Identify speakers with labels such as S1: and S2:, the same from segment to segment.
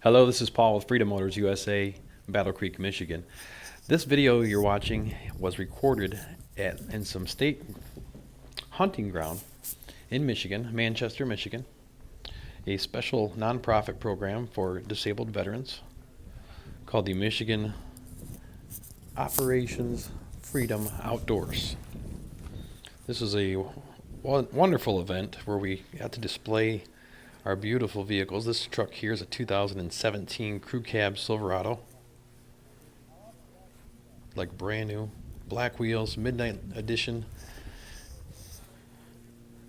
S1: Hello, this is Paul with Freedom Motors USA, Battle Creek, Michigan. This video you're watching was recorded in some state hunting ground in Michigan, Manchester, Michigan, a special nonprofit program for disabled veterans called the Michigan Operations Freedom Outdoors. This is a wonderful event where we got to display our beautiful vehicles. This truck here is a 2017 Crew Cab Silverado, like brand new, black wheels, midnight edition,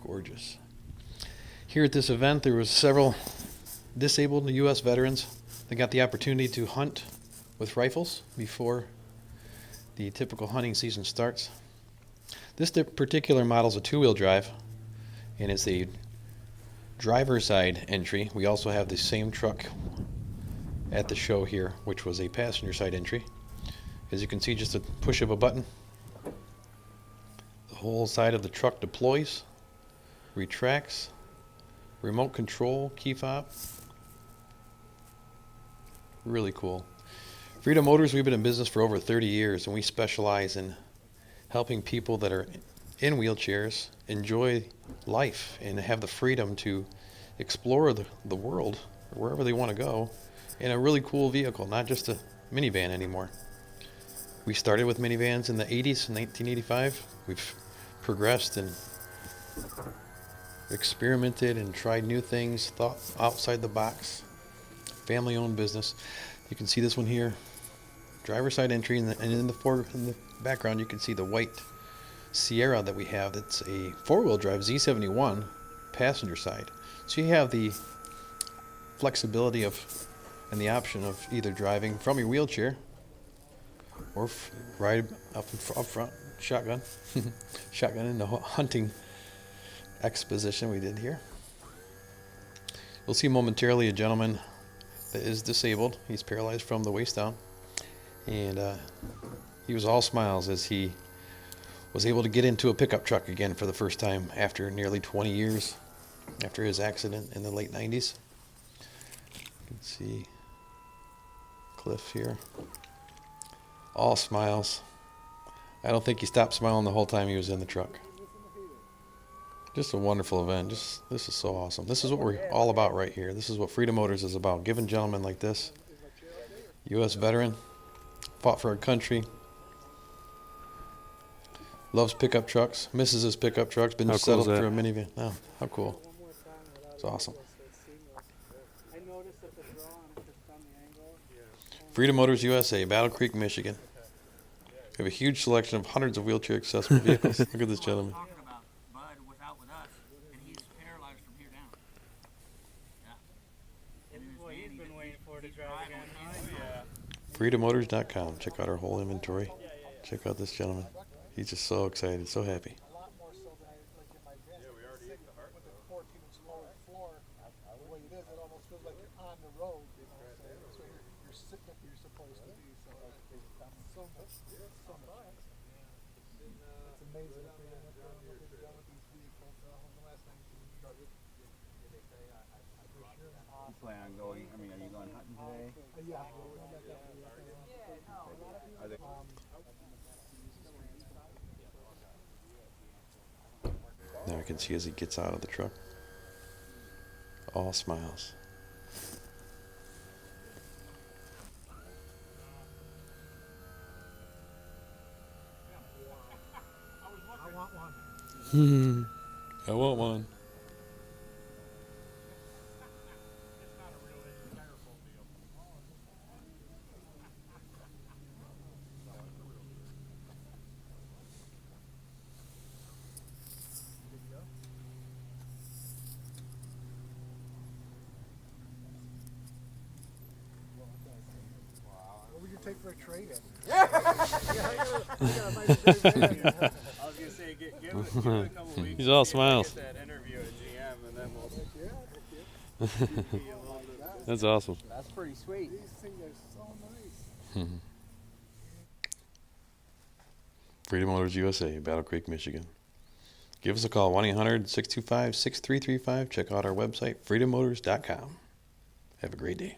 S1: gorgeous. Here at this event there was several disabled U.S. veterans that got the opportunity to hunt with rifles before the typical hunting season starts. This particular model is a two-wheel drive, and it's a driver's side entry. We also have the same truck at the show here, which was a passenger side entry. As you can see, just a push of a button, the whole side of the truck deploys, retracts, remote control, key fob. Really cool. Freedom Motors, we've been in business for over 30 years, and we specialize in helping people that are in wheelchairs enjoy life and have the freedom to explore the world wherever they want to go in a really cool vehicle, not just a minivan anymore. We started with minivans in the 80s, in 1985. We've progressed and experimented and tried new things, thought outside the box. Family-owned business. You can see this one here, driver's side entry, and in the background you can see the white Sierra that we have. That's a four-wheel drive Z71 passenger side. So you have the flexibility of and the option of either driving from your wheelchair or ride up front, shotgun, shotgun in the hunting exposition we did here. You'll see momentarily a gentleman that is disabled. He's paralyzed from the waist down, and he was all smiles as he was able to get into a pickup truck again for the first time after nearly 20 years after his accident in the late 90s. You can see Cliff here, all smiles. I don't think he stopped smiling the whole time he was in the truck. Just a wonderful event. This is so awesome. This is what we're all about right here. This is what Freedom Motors is about. Giving gentlemen like this, U.S. veteran, fought for our country, loves pickup trucks, misses his pickup trucks, been settled for a minivan. Oh, how cool. It's awesome. Freedom Motors USA, Battle Creek, Michigan. We have a huge selection of hundreds of wheelchair accessible vehicles. Look at this gentleman. FreedomMotors.com. Check out our whole inventory. Check out this gentleman. He's just so excited, so happy.
S2: Plan on going, are you going hunting today?
S1: Now I can see as he gets out of the truck, all smiles.
S3: I want one.
S1: I want one.
S3: What would you take for a trade-in?
S2: I was gonna say, give it a couple weeks.
S1: He's all smiles.
S2: Get that interview at GM, and then we'll.
S1: That's awesome.
S2: That's pretty sweet.
S3: These things are so nice.
S1: Freedom Motors USA, Battle Creek, Michigan. Give us a call, 1-800-625-6335. Check out our website, freedommotors.com. Have a great day.